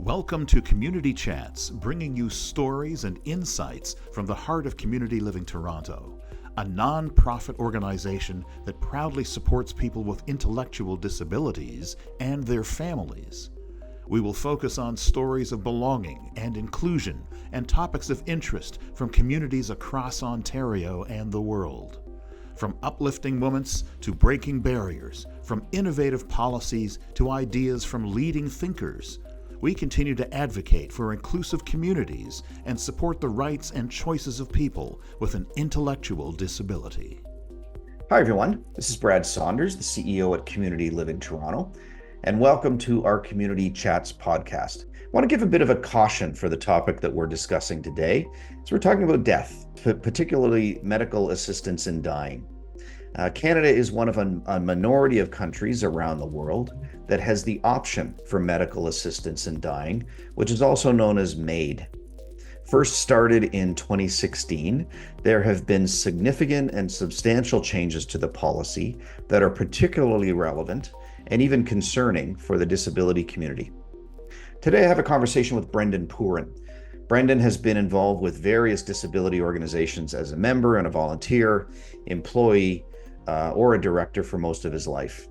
Welcome to Community Chats, bringing you stories and insights from the heart of Community Living Toronto, a non-profit organization that proudly supports people with intellectual disabilities and their families. We will focus on stories of belonging and inclusion and topics of interest from communities across Ontario and the world. From uplifting moments to breaking barriers, from innovative policies to ideas from leading thinkers, we continue to advocate for inclusive communities and support the rights and choices of people with an intellectual disability. Hi everyone, this is Brad Saunders, the CEO at Community Living Toronto, and welcome to our Community Chats podcast. I want to give a bit of a caution for the topic that we're discussing today. So we're talking about death, particularly medical assistance in dying. Canada is one of a minority of countries around the world that has the option for medical assistance in dying, which is also known as MAID. First started in 2016, there have been significant and substantial changes to the policy that are particularly relevant and even concerning for the disability community. Today I have a conversation with Brendon Pooran. Brendon has been involved with various disability organizations as a member and a volunteer, employee, or a director for most of his life.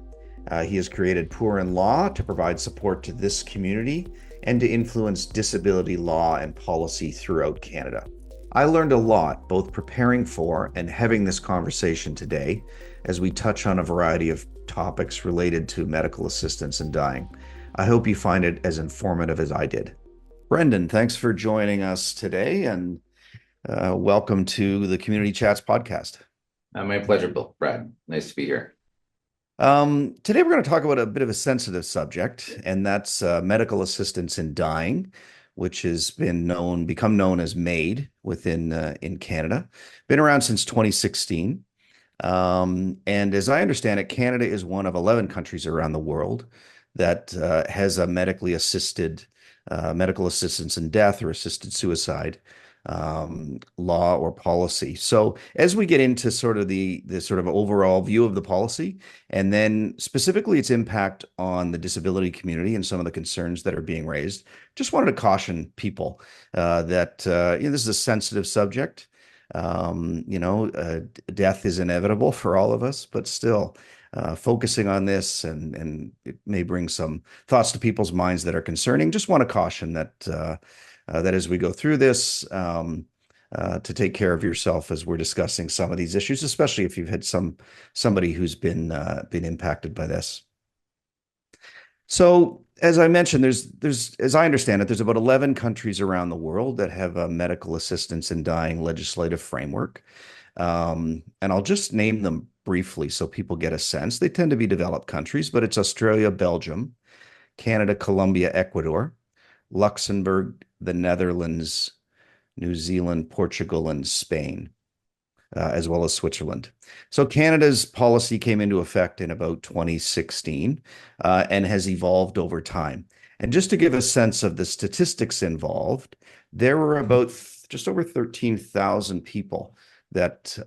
He has created PooranLaw to provide support to this community and to influence disability law and policy throughout Canada. I learned a lot, both preparing for and having this conversation today, as we touch on a variety of topics related to medical assistance in dying. I hope you find it as informative as I did. Brendon, thanks for joining us today, and welcome to the Community Chats podcast. My pleasure, Brad. Nice to be here. Today we're going to talk about a bit of a sensitive subject, and that's medical assistance in dying, which has become known as MAID in Canada. Been around since 2016. And as I understand it, Canada is one of 11 countries around the world that has a medically assisted medical assistance in death or assisted suicide law or policy. So as we get into sort of the sort of overall view of the policy, and then specifically its impact on the disability community and some of the concerns that are being raised, just wanted to caution people that this is a sensitive subject. Death is inevitable for all of us, but still focusing on this and it may bring some thoughts to people's minds that are concerning. Just want to caution that as we go through this, to take care of yourself as we're discussing some of these issues, especially if you've had somebody who's been impacted by this. So, as I mentioned, there's as I understand it, there's about 11 countries around the world that have a medical assistance in dying legislative framework, and I'll just name them briefly so people get a sense. They tend to be developed countries, but it's Australia, Belgium, Canada, Colombia, Ecuador, Luxembourg, the Netherlands, New Zealand, Portugal, and Spain, as well as Switzerland. So Canada's policy came into effect in about 2016 and has evolved over time. And just to give a sense of the statistics involved, there were about just over 13,000 people that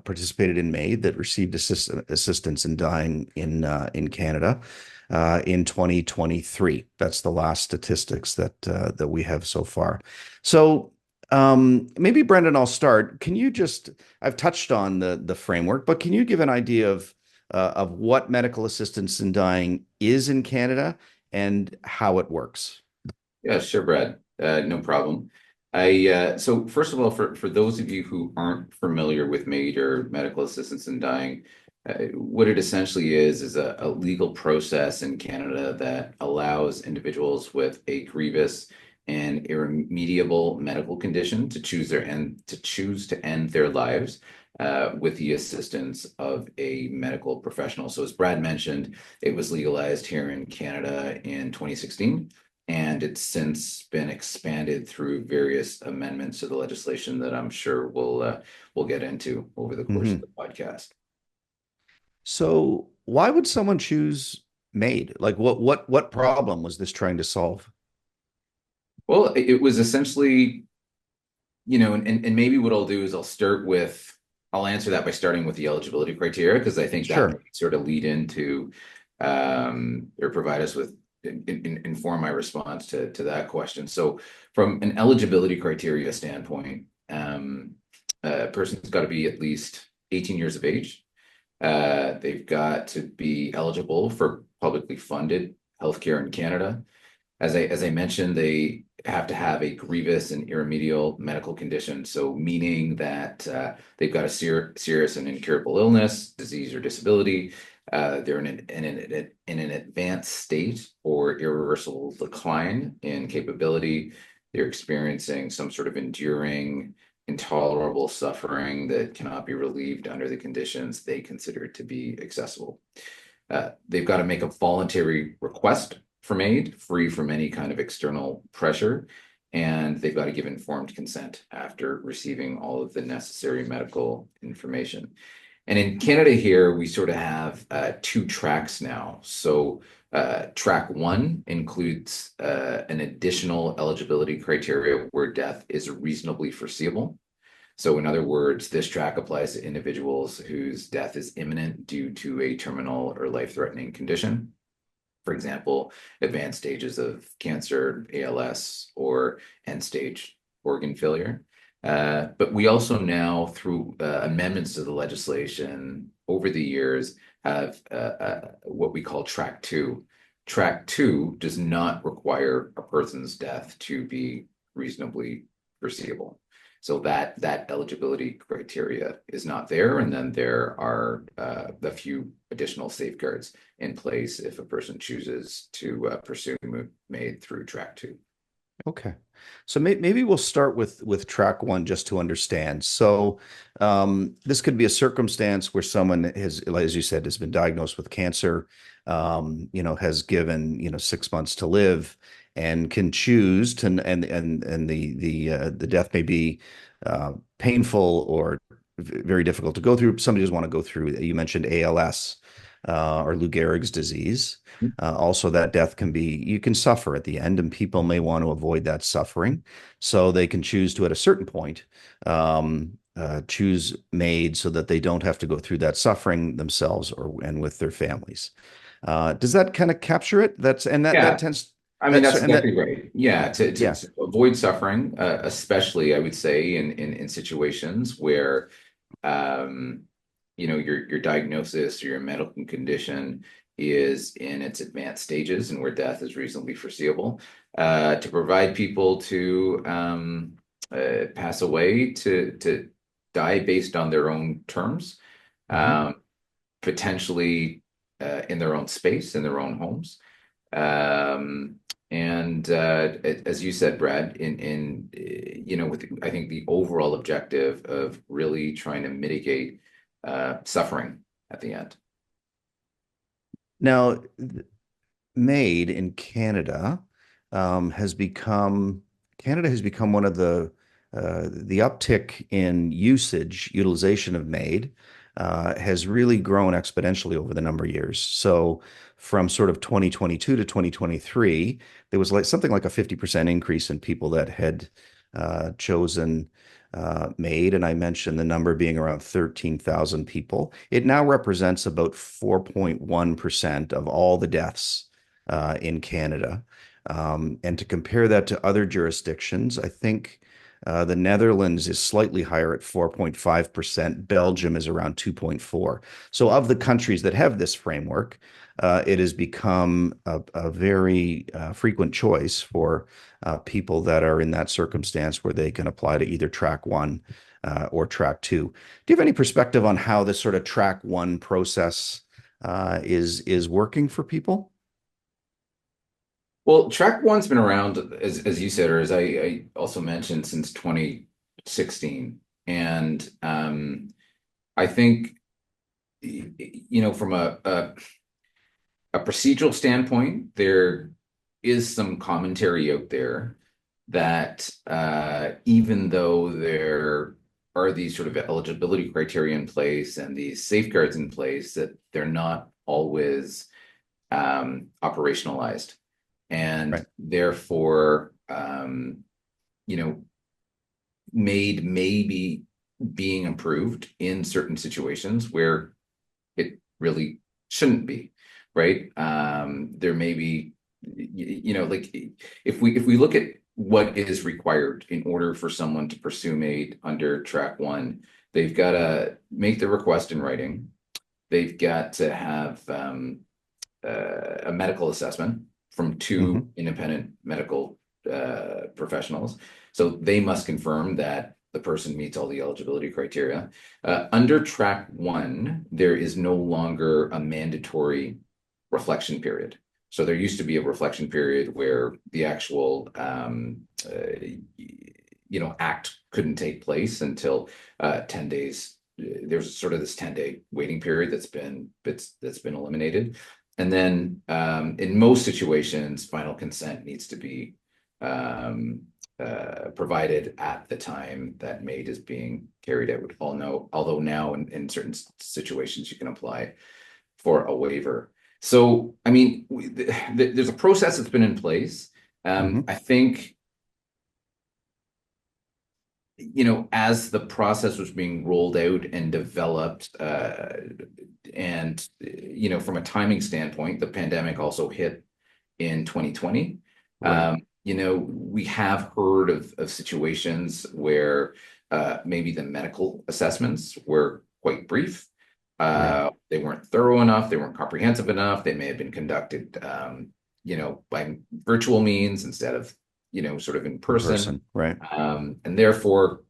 participated in MAID, that received assistance in dying in Canada. In 2023. That's the last statistics that we have so far. So maybe Brendon, I'll start. I've touched on the framework, but can you give an idea of what medical assistance in dying is in Canada and how it works? Yeah, sure, Brad. No problem. So first of all, for those of you who aren't familiar with MAID or medical assistance in dying, what it essentially is a legal process in Canada that allows individuals with a grievous and irremediable medical condition to choose to end their lives with the assistance of a medical professional. So as Brad mentioned, it was legalized here in Canada in 2016, and it's since been expanded through various amendments to the legislation that I'm sure we'll get into over the course of the podcast. So why would someone choose MAID? Like what problem was this trying to solve? Well, it was essentially, and maybe what I'll do is I'll answer that by starting with the eligibility criteria, because I think that Sure. might sort of lead into or provide us with inform my response to that question. So from an eligibility criteria standpoint, a person's got to be at least 18 years of age. They've got to be eligible for publicly funded healthcare in Canada. As I mentioned, they have to have a grievous and irremediable medical condition. So meaning that they've got a serious and incurable illness, disease, or disability. They're in an advanced state or irreversible decline in capability. They're experiencing some sort of enduring, intolerable suffering that cannot be relieved under the conditions they consider to be accessible. They've got to make a voluntary request for MAID, free from any kind of external pressure, and they've got to give informed consent after receiving all of the necessary medical information. And in Canada here, we sort of have two tracks now. So track one includes an additional eligibility criteria where death is reasonably foreseeable. So in other words, this track applies to individuals whose death is imminent due to a terminal or life-threatening condition. For example, advanced stages of cancer, ALS, or end-stage organ failure. But we also now, through amendments to the legislation over the years, have what we call track two. Track two does not require a person's death to be reasonably foreseeable. So that eligibility criteria is not there, and then there are a few additional safeguards in place if a person chooses to pursue MAID through track two. Okay. So maybe we'll start with track one just to understand. So this could be a circumstance where someone has, as you said, has been diagnosed with cancer, has given, 6 months to live and can choose to, and the death may be painful or very difficult to go through. Somebody doesn't want to go through, you mentioned ALS or Lou Gehrig's disease. Also, that death you can suffer at the end, and people may want to avoid that suffering. So they can choose to, at a certain point, choose MAID so that they don't have to go through that suffering themselves and with their families. Does that kind of capture it? That tends. I mean, that's exactly right. Yeah, to avoid suffering, especially I would say in situations where your diagnosis or your medical condition is in its advanced stages and where death is reasonably foreseeable, to provide people to pass away, to die based on their own terms, potentially in their own space, in their own homes. And as you said, Brad, with I think the overall objective of really trying to mitigate suffering at the end. Now, MAID in Canada has become one of the uptick in utilization of MAID has really grown exponentially over the number of years. So from sort of 2022 to 2023, there was something like a 50% increase in people that had chosen MAID, and I mentioned the number being around 13,000 people. It now represents about 4.1% of all the deaths in Canada. And to compare that to other jurisdictions, I think the Netherlands is slightly higher at 4.5%. Belgium is around 2.4%. So of the countries that have this framework, it has become a very frequent choice for people that are in that circumstance where they can apply to either track one or track two. Do you have any perspective on how this sort of track one process is working for people? Well, track one's been around, as you said, or as I also mentioned, since 2016. And I think, from a procedural standpoint, there is some commentary out there that even though there are these sort of eligibility criteria in place and these safeguards in place, that they're not always operationalized. And therefore, MAID may be being improved in certain situations where it really shouldn't be, right? There may be like if we look at what is required in order for someone to pursue MAID under track one, they've got to make the request in writing. They've got to have a medical assessment from Hmm. two independent medical professionals. So they must confirm that the person meets all the eligibility criteria. Under track one, there is no longer a mandatory reflection period. So there used to be a reflection period where the actual act couldn't take place until 10 days. There's sort of this 10-day waiting period that's been eliminated. And then in most situations, final consent needs to be provided at the time that MAID is being carried out. Although now in certain situations you can apply for a waiver. So, I mean, there's a process that's been in place. Hmm. I think, as the process was being rolled out and developed, and, from a timing standpoint, the pandemic also hit in 2020. Right. We have heard of situations where maybe the medical assessments were quite brief. Right. They weren't thorough enough, they weren't comprehensive enough, they may have been conducted, by virtual means instead of, sort of in In person. person. Right. And therefore,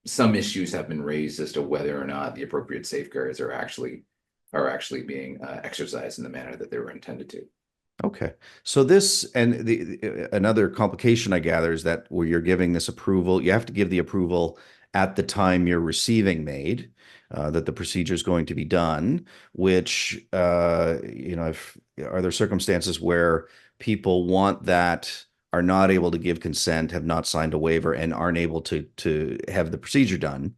some issues have been raised as to whether or not the appropriate safeguards are actually being exercised in the manner that they were intended to. Okay. So this and another complication I gather is that where you're giving this approval, you have to give the approval at the time you're receiving MAID, that the procedure is going to be done, which, if, are there circumstances where people want that, are not able to give consent, have not signed a waiver, and aren't able to have the procedure done,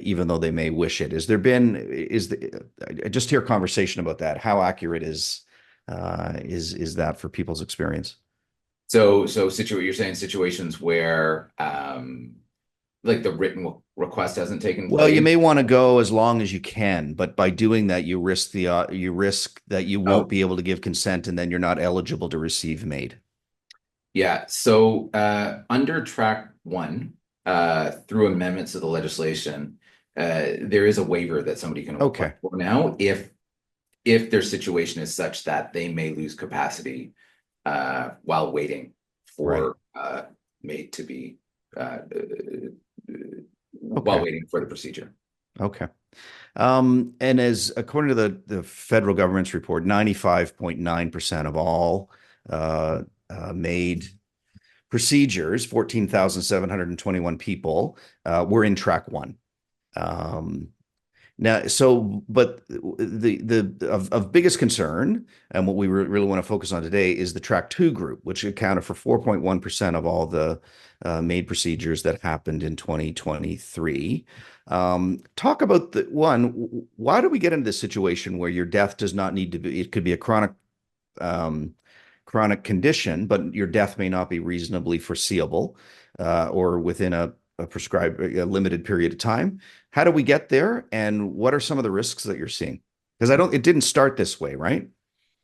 even though they may wish it? I just hear conversation about that. How accurate is that for people's experience? So you're saying situations where like the written request hasn't taken Well, you place. may want to go as long as you can, but by doing that, you risk that you won't Oh, be able to give consent, and then you're not eligible to receive MAID. yeah. So under track one, through amendments to the legislation, there is a waiver that somebody can apply Okay, for now if their situation is such that they may lose capacity while waiting right. for MAID to be while Okay, waiting for the procedure. okay. And as according to the federal government's report, 95.9% of all MAID procedures, 14,721 people, were in track one. Um, Now, but of biggest concern, and what we really want to focus on today, is the track two group, which accounted for 4.1% of all the MAID procedures that happened in 2023. Talk about the one. Why do we get into this situation where your death does not need to be? It could be a um, chronic condition, but your death may not be reasonably foreseeable, or within a prescribed, a limited period of time. How do we get there, and what are some of the risks that you're seeing? Because it didn't start this way, right?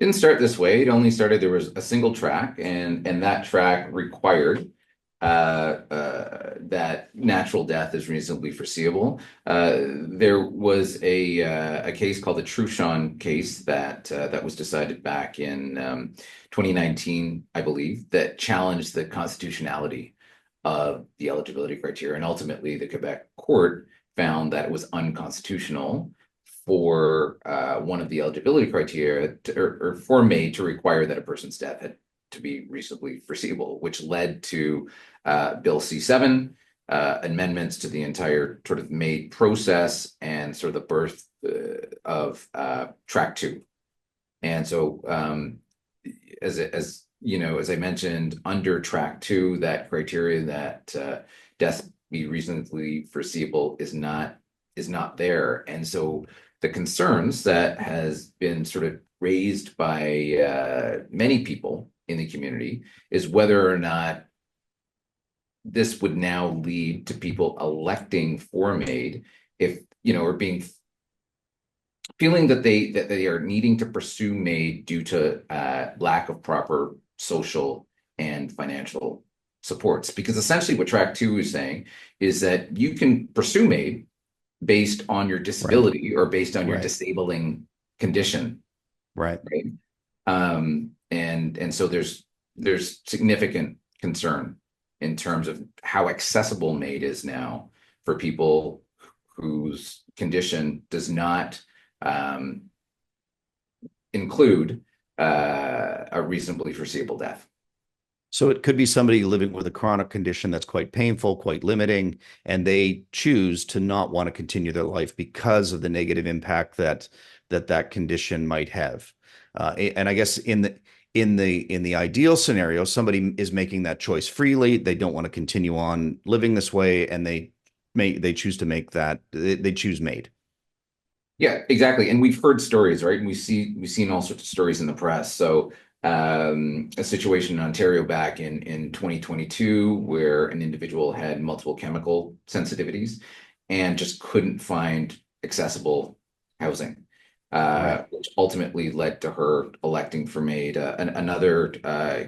Didn't start this way. It only started, there was a single track, and that track required that natural death is reasonably foreseeable. There was a case called the Truchon case that was decided back in 2019, I believe, that challenged the constitutionality of the eligibility criteria, and ultimately the Quebec court found that it was unconstitutional for one of the eligibility criteria or for MAID to require that a person's death had to be reasonably foreseeable, which led to Bill C7, amendments to the entire sort of MAID process and sort of the birth of track two. And so as I mentioned, under track two, that criteria that death be reasonably foreseeable is not there. And so the concerns that has been sort of raised by many people in the community is whether or not this would now lead to people electing for MAID if, or being feeling that they are needing to pursue MAID due to lack of proper social and financial supports. Because essentially what track two is saying is that you can pursue MAID based on your Right. disability or based on your Right. disabling condition, Right. right? And so there's significant concern in terms of how accessible MAID is now for people whose condition does not include a reasonably foreseeable death. So it could be somebody living with a chronic condition that's quite painful, quite limiting, and they choose to not want to continue their life because of the negative impact that condition might have. And I guess in the ideal scenario, somebody is making that choice freely. They don't want to continue on living this way, and they choose to make that they choose MAID. Yeah, exactly. And we've heard stories, right? And we've seen all sorts of stories in the press. So a situation in Ontario back in 2022 where an individual had multiple chemical sensitivities and just couldn't find accessible housing, Right. which ultimately led to her electing for MAID. Another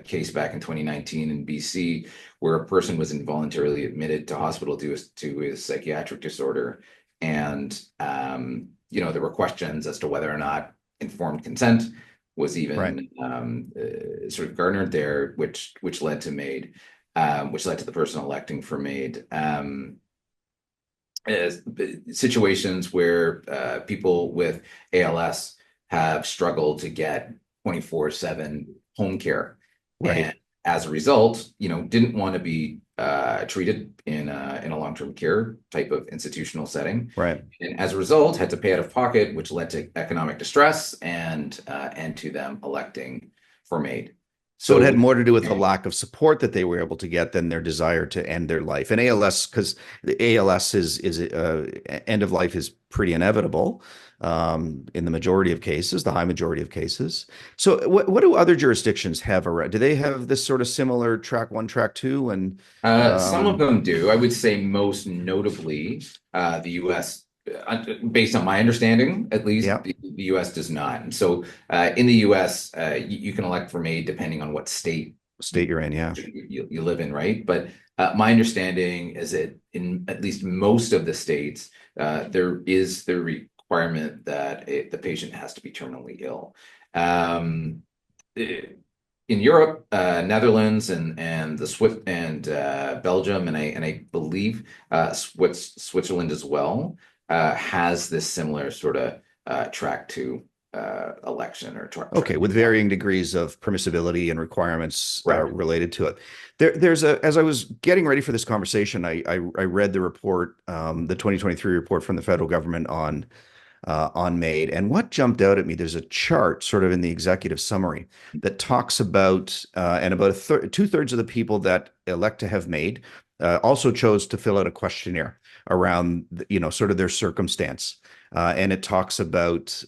case back in 2019 in BC where a person was involuntarily admitted to hospital due to a psychiatric disorder. And there were questions as to whether or not informed consent was Right. even sort of garnered there, which led to MAID, which led to the person electing for MAID. Situations where people with ALS have struggled to get 24/7 home care, Right. and as a result, didn't want to be treated in a long-term care type of institutional setting, Right. and as a result, had to pay out of pocket, which led to economic distress and to them electing for MAID. So it So had more to do with the lack of support that they were able to get than their desire to end their life. And ALS, because the ALS is end of life is pretty inevitable in the majority of cases, the high majority of cases. So what do other jurisdictions have around? Do they have this sort of similar track one, track two, and Some of um, them do. I would say most notably, the U.S., based on my understanding, at least, yeah, the U.S. does not. And so in the U.S., you can elect for MAID depending on what state state you're in, yeah, you live in, right? But my understanding is that in at least most of the states, there is the requirement that the patient has to be terminally ill. Um, in Europe, Netherlands and the Swift and Belgium and I believe Switzerland as well has this similar sort of track two election or okay, track with two law. varying degrees of permissibility and requirements Correct. related to it. As I was getting ready for this conversation, I read the report, the 2023 report from the federal government on MAID. And what jumped out at me, there's a chart sort of in the executive summary that talks about, and about two-thirds of the people that elect to have MAID also chose to fill out a questionnaire around, sort of their circumstance. And it talks about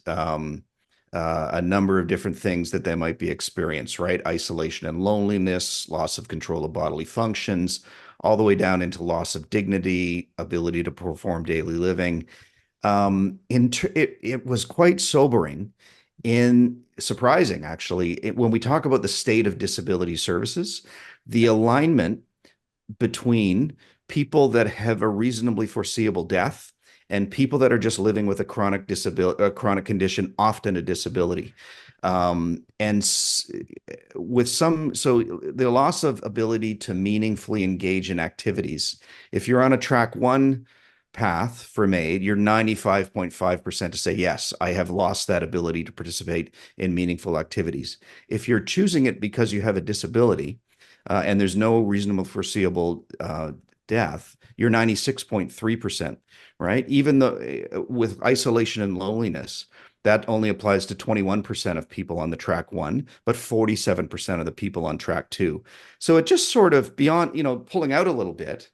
a number of different things that they might be experienced, right? Isolation and loneliness, loss of control of bodily functions, all the way down into loss of dignity, ability to perform daily living. It was quite sobering and surprising, actually, when we talk about the state of disability services, the alignment between people that have a reasonably foreseeable death and people that are just living with a chronic disability, a chronic condition, often a disability. And with so the loss of ability to meaningfully engage in activities. If you're on a track one path for MAID, you're 95.5% to say, yes, I have lost that ability to participate in meaningful activities. If you're choosing it because you have a disability, and there's no reasonable foreseeable death, you're 96.3%, right? Even though with isolation and loneliness, that only applies to 21% of people on the track one, but 47% of the people on track two. So it just sort of beyond, pulling out a little bit,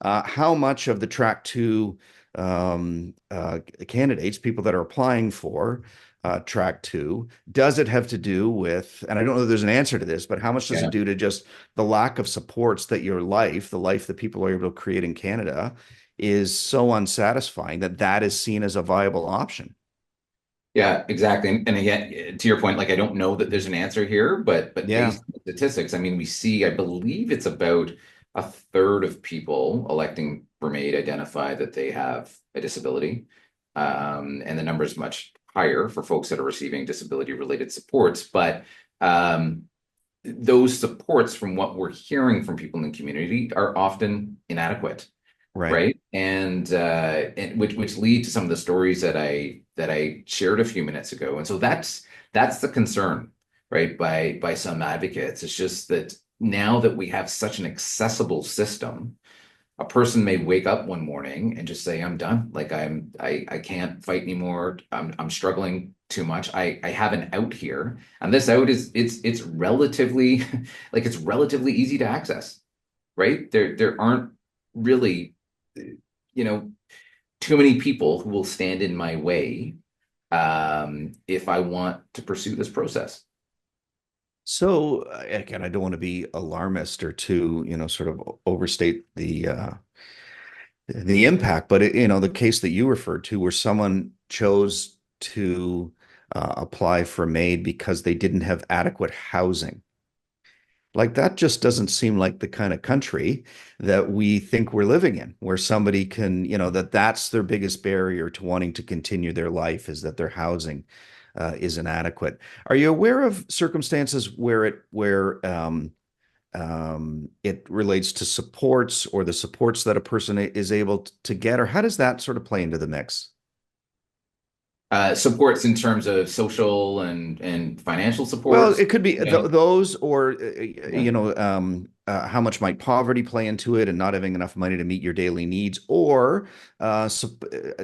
how much of the track two candidates, people that are applying for track two, does it have to do with, and I don't know if there's an answer to this, but how much does it Yeah. do to just the lack of supports that your life, the life that people are able to create in Canada, is so unsatisfying that that is seen as a viable option? Yeah, exactly. And again, to your point, like I don't know that there's an answer here, but Yeah, based on the statistics, I mean, we see, I believe it's about a third of people electing for MAID identify that they have a disability. And the number is much higher for folks that are receiving disability related supports. But those supports, from what we're hearing from people in the community, are often inadequate, right. right? And which lead to some of the stories that I shared a few minutes ago. And so that's the concern, right? By some advocates. It's just that now that we have such an accessible system, a person may wake up one morning and just say, I'm done. Like I can't fight anymore. I'm struggling too much. I have an out here. And this out is it's relatively like it's relatively easy to access, right? There aren't really, you know, too many people who will stand in my way if I want to pursue this process. So again, I don't want to be alarmist or too, sort of overstate the impact, but the case that you referred to, where someone chose to apply for MAID because they didn't have adequate housing. Like that just doesn't seem like the kind of country that we think we're living in, where somebody can, that's their biggest barrier to wanting to continue their life, is that their housing is inadequate. Are you aware of circumstances where it relates to supports, or the supports that a person is able to get, or how does that sort of play into the mix? Supports in terms of social and financial Well, supports. it could be Yeah. those, or Yeah. how much might poverty play into it, and not having enough money to meet your daily needs, or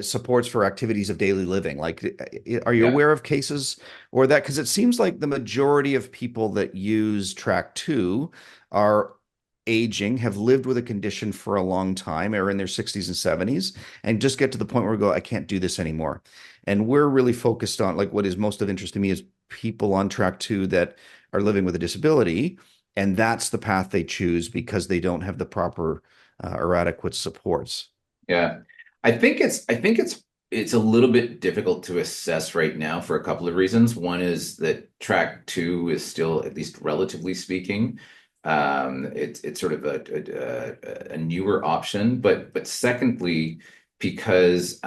supports for activities of daily living. Like, are you Yeah. aware of cases or that? Because it seems like the majority of people that use Track Two are aging, have lived with a condition for a long time, are in their 60s and 70s, and just get to the point where we go, I can't do this anymore. And we're really focused on, like, what is most of interest to me is people on Track Two that are living with a disability, and that's the path they choose because they don't have the proper or adequate supports. Yeah. I think it's a little bit difficult to assess right now for a couple of reasons. One is that track two is still, at least relatively speaking, it's sort of a newer option. But secondly, because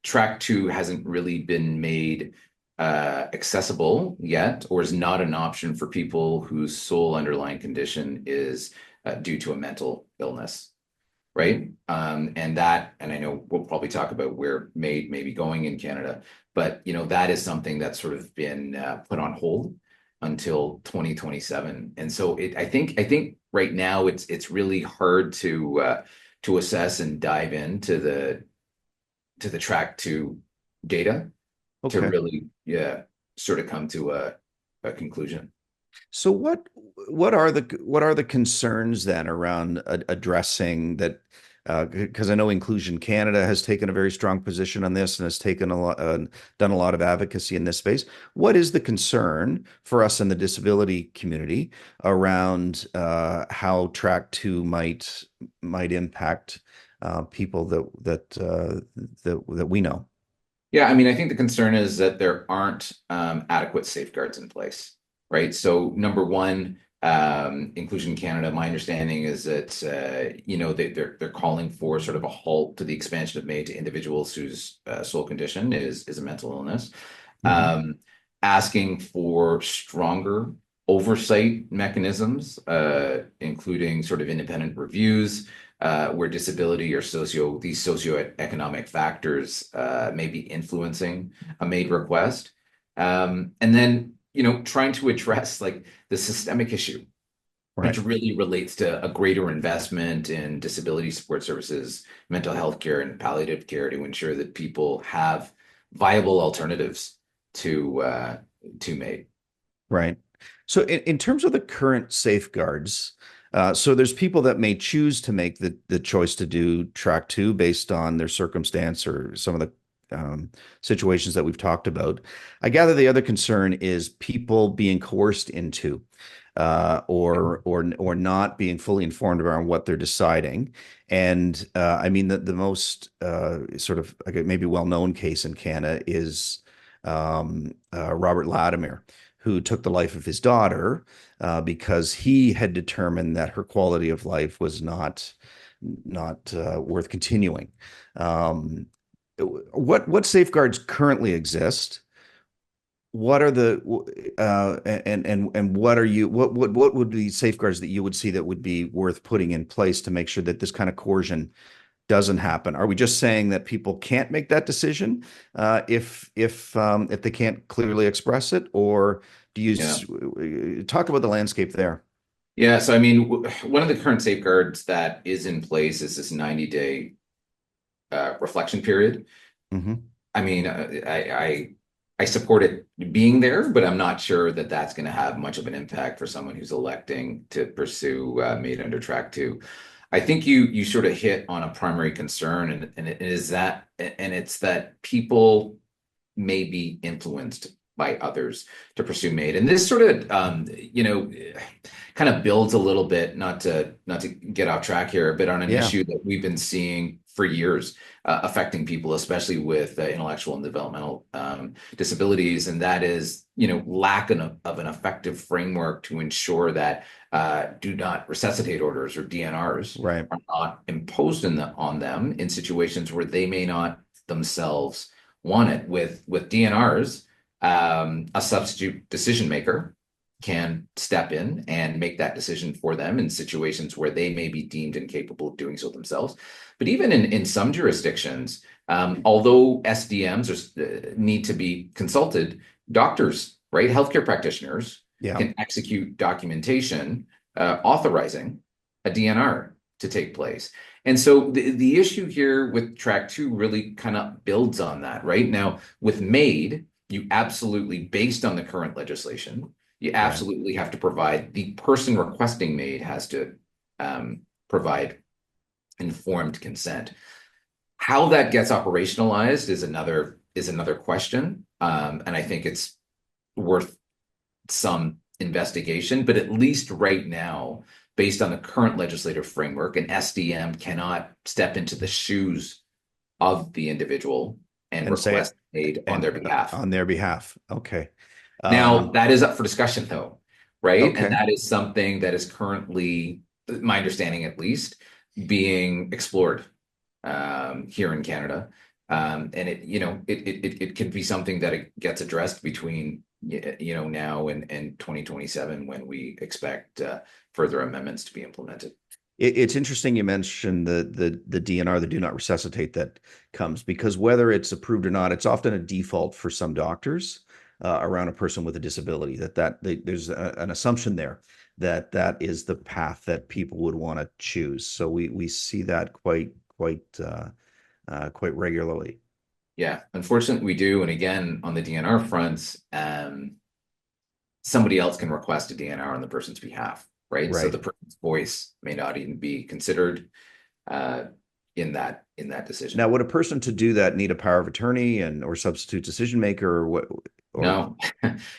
track two hasn't really been made accessible yet, or is not an option for people whose sole underlying condition is due to a mental illness, right? And I know we'll probably talk about where MAID may be going in Canada, but that is something that's sort of been put on hold until 2027. And so I think right now it's really hard to assess and dive into the track two data to Okay. really, yeah, sort of come to a conclusion. So what are the concerns then around addressing that? Because I know Inclusion Canada has taken a very strong position on this and has taken done a lot of advocacy in this space. What is the concern for us in the disability community around how Track Two might impact people that we know? Yeah, I mean, I think the concern is that there aren't adequate safeguards in place, right? So number one, Inclusion Canada, my understanding is that they're calling for sort of a halt to the expansion of MAID to individuals whose sole condition is a mental illness, Mhm. um, asking for stronger oversight mechanisms, including sort of independent reviews where disability or these socioeconomic factors may be influencing a MAID request. And then, trying to address like the systemic issue, which Right. really relates to a greater investment in disability support services, mental health care, and palliative care to ensure that people have viable alternatives to MAID. Right. So in terms of the current safeguards, so there's people that may choose to make the choice to do Track Two based on their circumstance or some of the situations that we've talked about. I gather the other concern is people being coerced into or not being fully informed around what they're deciding. And I mean, the most sort of, like, maybe well-known case in Canada is Robert Latimer, who took the life of his daughter because he had determined that her quality of life was not worth continuing. Um, what safeguards currently exist? What are the and what are you what would be safeguards that you would see that would be worth putting in place to make sure that this kind of coercion doesn't happen? Are we just saying that people can't make that decision if they can't clearly express it, or do Yeah. you talk about the landscape there? Yeah. So, I mean, one of the current safeguards that is in place is this 90-day reflection period. Hmm. I mean, I support it being there, but I'm not sure that that's going to have much of an impact for someone who's electing to pursue MAID under Track 2. I think you sort of hit on a primary concern, and it is that, and it's that people may be influenced by others to pursue MAID. And this sort of, kind of builds a little bit, not to get off track here, but on an Yeah, issue that we've been seeing for years, affecting people, especially with intellectual and developmental disabilities, and that is, lack of an effective framework to ensure that do not resuscitate orders, or DNRs, right. are not imposed on them in situations where they may not themselves want it. With DNRs, a substitute decision maker can step in and make that decision for them in situations where they may be deemed incapable of doing so themselves. But even in some jurisdictions, although SDMs need to be consulted, doctors, right, healthcare practitioners Yeah. can execute documentation authorizing a DNR to take place. And so the issue here with Track 2 really kind of builds on that. Right now, with MAID, you absolutely, based on the current legislation, you Right. absolutely have to provide, the person requesting MAID has to provide informed consent. How that gets operationalized is another question, and I think it's worth some investigation. But at least right now, based on the current legislative framework, an SDM cannot step into the shoes of the individual and And say request aid on and their behalf. on their behalf. Okay. Now, Um, that is up for discussion, though, right? And okay. that is something that is currently, my understanding at least, being explored here in Canada. And it could be something that it gets addressed between, now and 2027, when we expect further amendments to be implemented. It's interesting you mentioned the DNR, the do not resuscitate, that comes because whether it's approved or not, it's often a default for some doctors around a person with a disability. There's an assumption there that that is the path that people would want to choose. So we see that quite regularly. Yeah, unfortunately, we do. And again, on the DNR fronts, somebody else can request a DNR on the person's behalf, right? So Right. the person's voice may not even be considered uh, in that decision. Now, would a person to do that need a power of attorney and or substitute decision maker or what? Or No,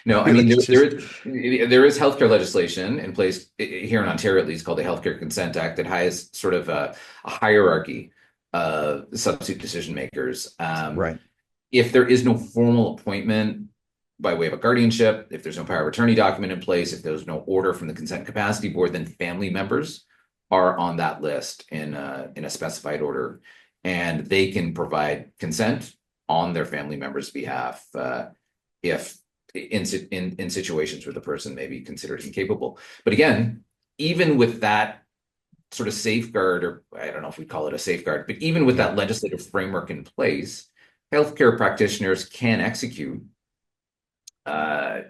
no. I really mean, just there is healthcare legislation in place here in Ontario, at least, called the Healthcare Consent Act, that has sort of a hierarchy of substitute decision makers. right, If there is no formal appointment by way of a guardianship, if there's no power of attorney document in place, if there's no order from the Consent Capacity Board, then family members are on that list in a specified order, and they can provide consent on their family members' behalf if in situations where the person may be considered incapable. But again, even with that sort of safeguard, or I don't know if we call it a safeguard, but even with yeah, that legislative framework in place, healthcare practitioners can execute uh,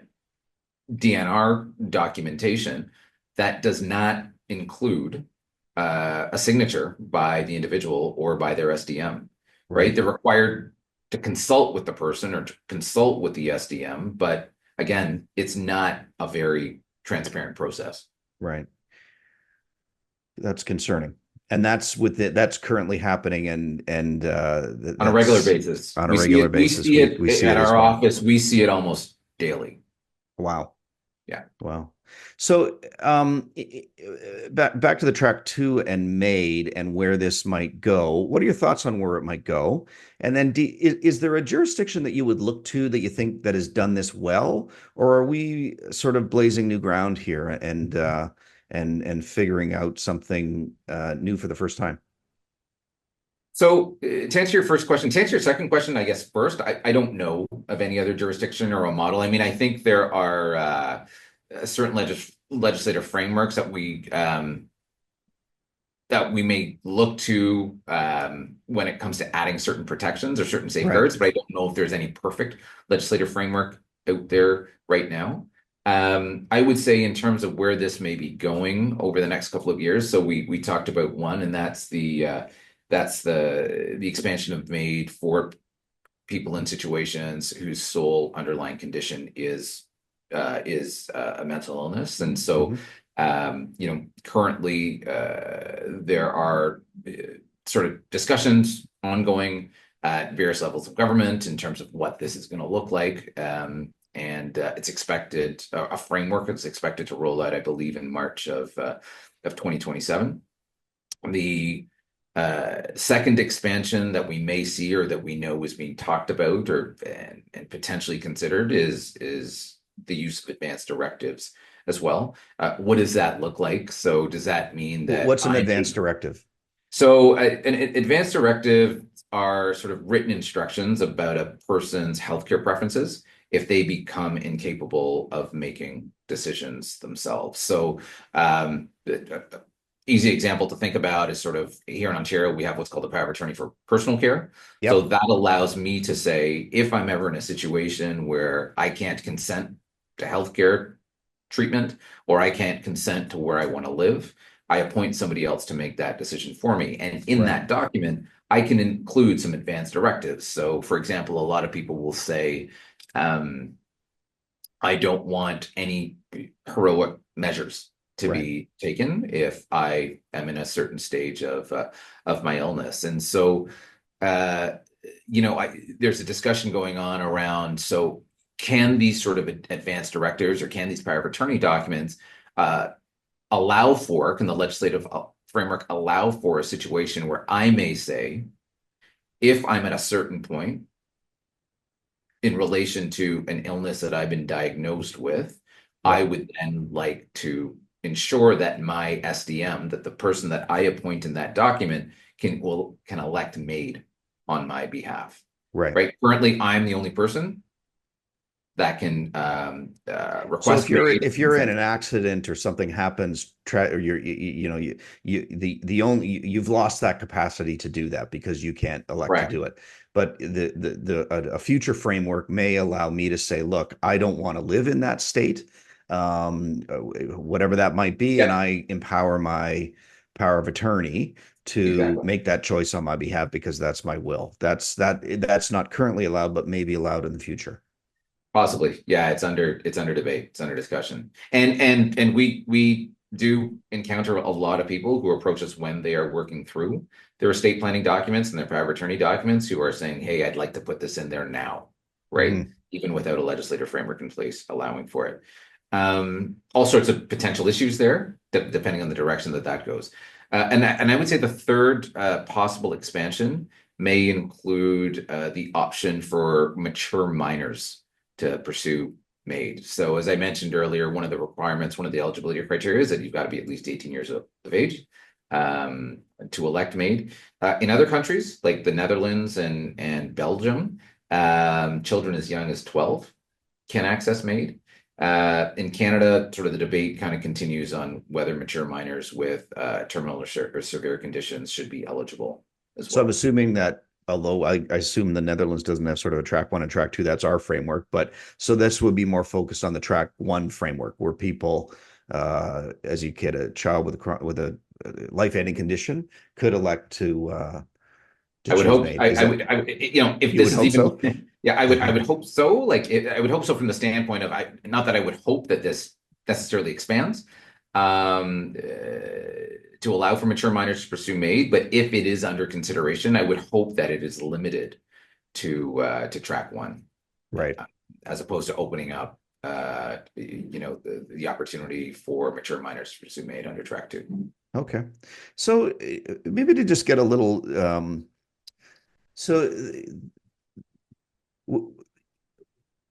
DNR documentation that does not include a signature by the individual or by their SDM, right? right, They're required to consult with the person or to consult with the SDM, but again, it's not a very transparent process. right. That's concerning. And that's currently happening and On a regular that's basis. on a We see regular it, we basis. see We it see it at as our well. office, we see it almost daily. Wow. Yeah. Wow. So back to the track two and MAID and where this might go. What are your thoughts on where it might go? And then is there a jurisdiction that you would look to that you think that has done this well, or are we sort of blazing new ground here and figuring out something new for the first time? So to answer your first question, to answer your second question, I guess first, I don't know of any other jurisdiction or a model. I mean, I think there are certain legislative frameworks that we may look to when it comes to adding certain protections or certain Right. safeguards, but I don't know if there's any perfect legislative framework out there right now. I would say in terms of where this may be going over the next couple of years. So we talked about one, and that's the expansion of MAID for people in situations whose sole underlying condition is a mental illness. And so, Hmm. currently there are sort of discussions ongoing at various levels of government in terms of what this is going to look like. And it's expected, a framework is expected to roll out, I believe, in March of 2027. The second expansion that we may see or that we know is being talked about and potentially considered is the use of advanced directives as well. What does that look like? So does that mean that What's an advanced directive? an advanced directive are sort of written instructions about a person's healthcare preferences if they become incapable of making decisions themselves. So, easy example to think about is sort of here in Ontario, we have what's called a power of attorney for personal care. So Yep. that allows me to say, if I'm ever in a situation where I can't consent to healthcare treatment or I can't consent to where I want to live, I appoint somebody else to make that decision for me. And in Right. that document, I can include some advanced directives. So, for example, a lot of people will say, um, I don't want any heroic measures to Right. be taken if I am in a certain stage of my illness. And so, uh, there's a discussion going on around. So, can these sort of advanced directives or can these power of attorney documents uh, can the legislative framework allow for a situation where I may say, if I'm at a certain point in relation to an illness that I've been diagnosed with, I Yep. would then like to ensure that my SDM, that the person that I appoint in that document can elect MAID on my behalf. Right. Right. Currently, I'm the only person that can So request MAID if and you're in consent. an accident or something happens, or you know the only you've lost that capacity to do that because you can't elect to Correct. do it. But a future framework may allow me to say, look, I don't want to live in that state, whatever that might be, and Yeah, I empower my power of attorney to exactly. make that choice on my behalf because that's my will. That's not currently allowed, but may be allowed in the future. Possibly. Yeah, it's under debate. It's under discussion. And we do encounter a lot of people who approach us when they are working through their estate planning documents and their power of attorney documents who are saying, "Hey, I'd like to put this in there now," right? Mhm. Even without a legislative framework in place allowing for it. All sorts of potential issues there, depending on the direction that goes. And I would say the third possible expansion may include the option for mature minors to pursue MAID. So as I mentioned earlier, one of the requirements, one of the eligibility criteria is that you've got to be at least 18 years of age to elect MAID. In other countries like the Netherlands and Belgium, children as young as 12 can access MAID. In Canada, sort of the debate kind of continues on whether mature minors with terminal or severe conditions should be eligible as So I'm well. assuming that, although I assume the Netherlands doesn't have sort of a track one and track two, that's our framework. But so this would be more focused on the track one framework, where people, as you get a child with a life-ending condition, could elect to I would choose hope MAID. Is that if you this would is hope even so? yeah, I would hope so. I would hope so from the standpoint of not that I would hope that this necessarily expands to allow for mature minors to pursue MAID, but if it is under consideration, I would hope that it is limited to track one, Right. as opposed to opening up the opportunity for mature minors to pursue MAID under track 2. Okay. So maybe to just get a little, so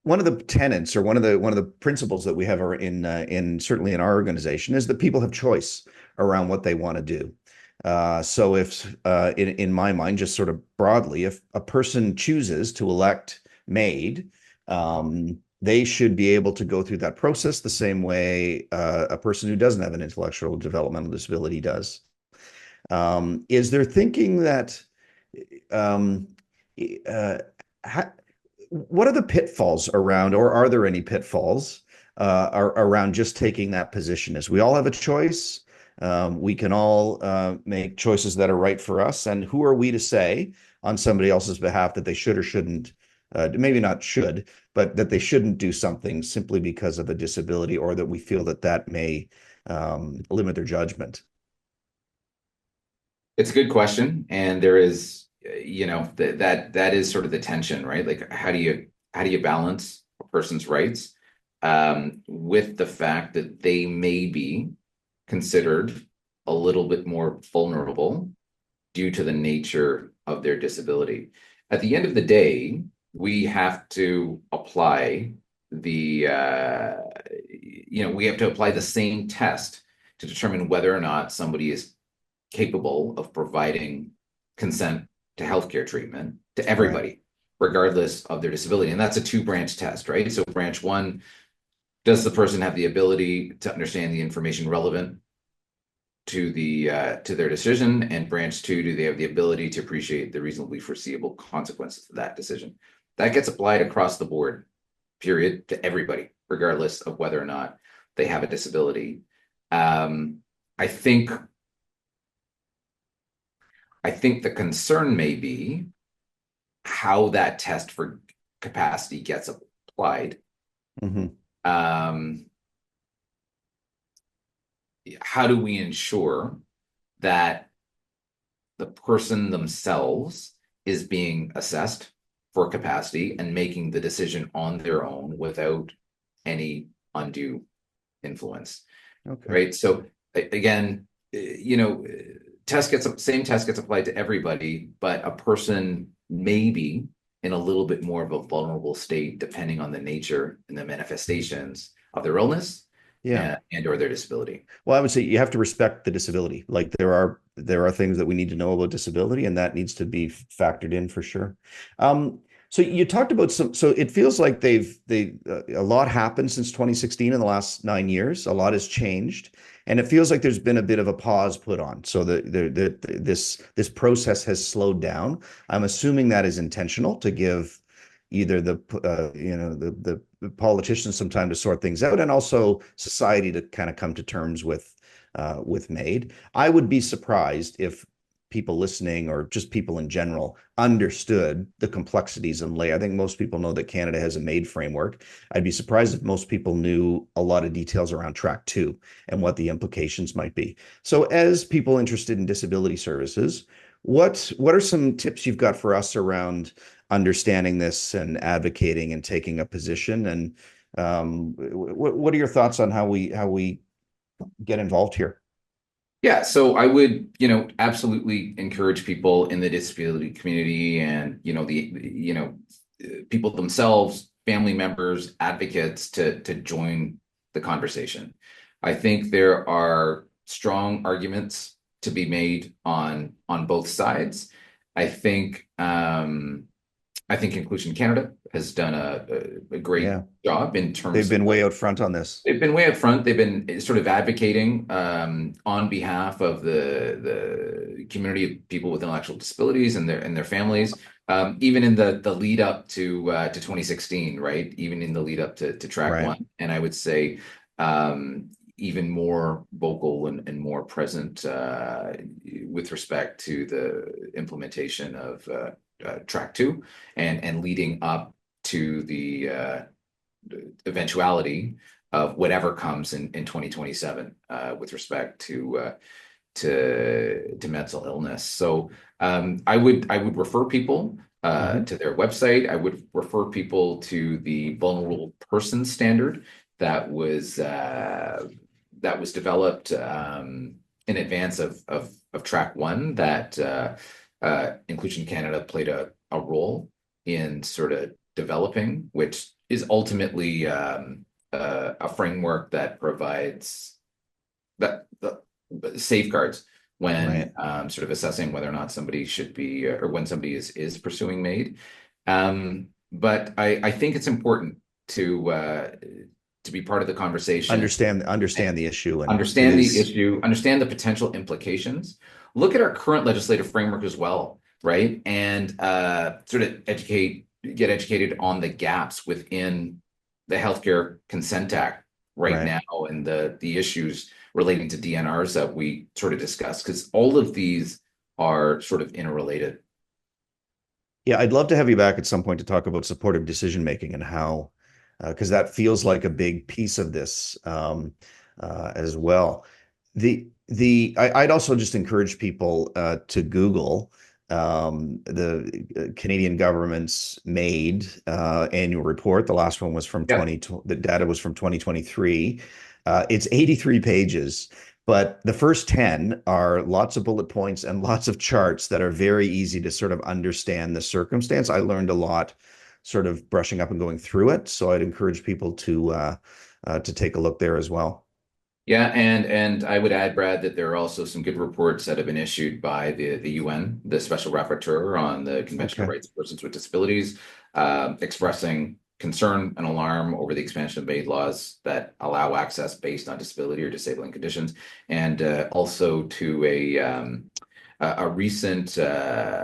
one of the tenets or one of the principles that we have are in certainly in our organization is that people have choice around what they want to do. So if in my mind, just sort of broadly, if a person chooses to elect MAID, they should be able to go through that process the same way a person who doesn't have an intellectual developmental disability does. Is there thinking that um, what are the pitfalls around, or are there any pitfalls around just taking that position? As we all have a choice, we can all make choices that are right for us. And who are we to say on somebody else's behalf that they should or shouldn't, maybe not should, but that they shouldn't do something simply because of a disability, or that we feel that that may limit their judgment? It's a good question, and there is, that is sort of the tension, right? Like, how do you balance a person's rights with the fact that they may be considered a little bit more vulnerable due to the nature of their disability. At the end of the day, we have to apply we have to apply the same test to determine whether or not somebody is capable of providing consent to healthcare treatment to everybody, right, regardless of their disability. And that's a two-branch test, right? So branch one, does the person have the ability to understand the information relevant to their decision? And branch two, do they have the ability to appreciate the reasonably foreseeable consequences of that decision? That gets applied across the board, period, to everybody, regardless of whether or not they have a disability. I think the concern may be how that test for capacity gets applied. Mm-hmm. How do we ensure that the person themselves is being assessed for capacity and making the decision on their own without any undue influence? Okay. Right. So again, same test gets applied to everybody, but a person may be in a little bit more of a vulnerable state depending on the nature and the manifestations of their illness, Yeah, and or their disability. Well, I would say you have to respect the disability. Like there are things that we need to know about disability, and that needs to be factored in for sure. So you talked about so it feels like a lot happened since 2016 in the last 9 years. A lot has changed, and it feels like there's been a bit of a pause put on. So this process has slowed down. I'm assuming that is intentional to give either the politicians some time to sort things out, and also society to kind of come to terms with MAID. I would be surprised if people listening, or just people in general, understood the complexities and I think most people know that Canada has a MAID framework. I'd be surprised if most people knew a lot of details around track 2 and what the implications might be. So as people interested in disability services, what are some tips you've got for us around understanding this and advocating and taking a position? And what are your thoughts on how we get involved here? Yeah, so I would, absolutely encourage people in the disability community and, people themselves, family members, advocates to join the conversation. I think there are strong arguments to be made on both sides. I think Inclusion Canada has done a great job in terms They've been way out front on this. They've been way up front. They've been sort of advocating on behalf of the community of people with intellectual disabilities and their families, even in the lead up to 2016, right? Even in the lead up to track Right. 1. And I would say even more vocal and more present with respect to the implementation of track 2 and leading up to the eventuality of whatever comes in 2027 with respect to mental illness. So I would refer people to their website. I would refer people to the vulnerable person standard that was developed in advance of track one that Inclusion Canada played a role in sort of developing, which is ultimately a framework that provides that safeguards when sort of assessing whether or not somebody should be or when somebody is pursuing MAID. But I think it's important to be part of the conversation. Understand the issue. And understand the issue, understand the potential implications. Look at our current legislative framework as well, right? And sort of get educated on the gaps within the Healthcare Consent Act right now and the issues relating to DNRs that we sort of discussed, because all of these are sort of interrelated. Yeah, I'd love to have you back at some point to talk about supportive decision making and how, because that feels like a big piece of this as well. I'd also just encourage people to Google the Canadian government's MAID annual report. The last one was from the data was from 2023. It's 83 pages, but the first 10 are lots of bullet points and lots of charts that are very easy to sort of understand the circumstance. I learned a lot sort of brushing up and going through it. So I'd encourage people to take a look there as well. Yeah, and I would add, Brad, that there are also some good reports that have been issued by the UN, the Special Rapporteur on the Convention of Rights of Persons with Disabilities, expressing concern and alarm over the expansion of MAID laws that allow access based on disability or disabling conditions, and also to a recent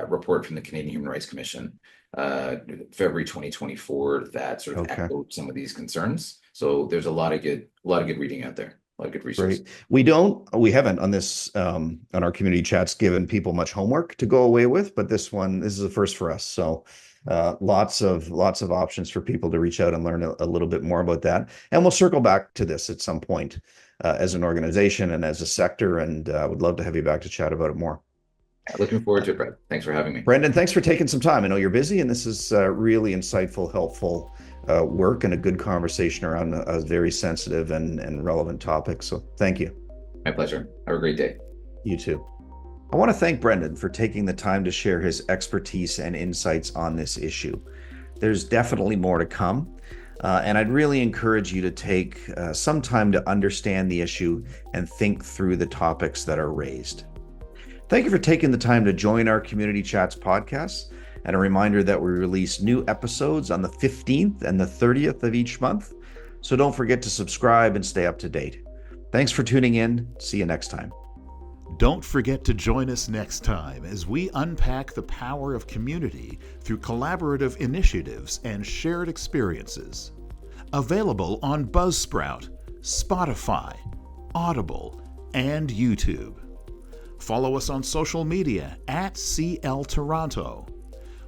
report from the Canadian Human Rights Commission, February 2024, that sort of echoed some of these concerns. So there's a lot of good reading out there. A lot of good research. Great. We haven't on this on our community chats given people much homework to go away with, but this is a first for us. So lots of options for people to reach out and learn a little bit more about that. And we'll circle back to this at some point as an organization and as a sector. And I would love to have you back to chat about it more. Looking forward to it, Brad. Thanks for having me. Brendon, thanks for taking some time. I know you're busy, and this is really insightful, helpful work and a good conversation around a very sensitive and relevant topic. So thank you. My pleasure. Have a great day. You too. I want to thank Brendon for taking the time to share his expertise and insights on this issue. There's definitely more to come. And I'd really encourage you to take some time to understand the issue and think through the topics that are raised. Thank you for taking the time to join our Community Chats podcast. And a reminder that we release new episodes on the 15th and the 30th of each month. So don't forget to subscribe and stay up to date. Thanks for tuning in. See you next time. Don't forget to join us next time as we unpack the power of community through collaborative initiatives and shared experiences. Available on Buzzsprout, Spotify, Audible, and YouTube. Follow us on social media at CL Toronto.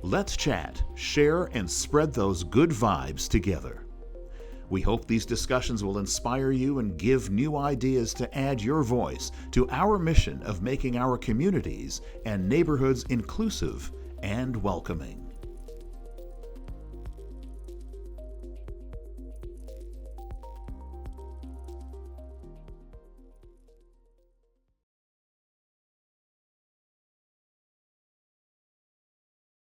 Let's chat, share, and spread those good vibes together. We hope these discussions will inspire you and give new ideas to add your voice to our mission of making our communities and neighborhoods inclusive and welcoming.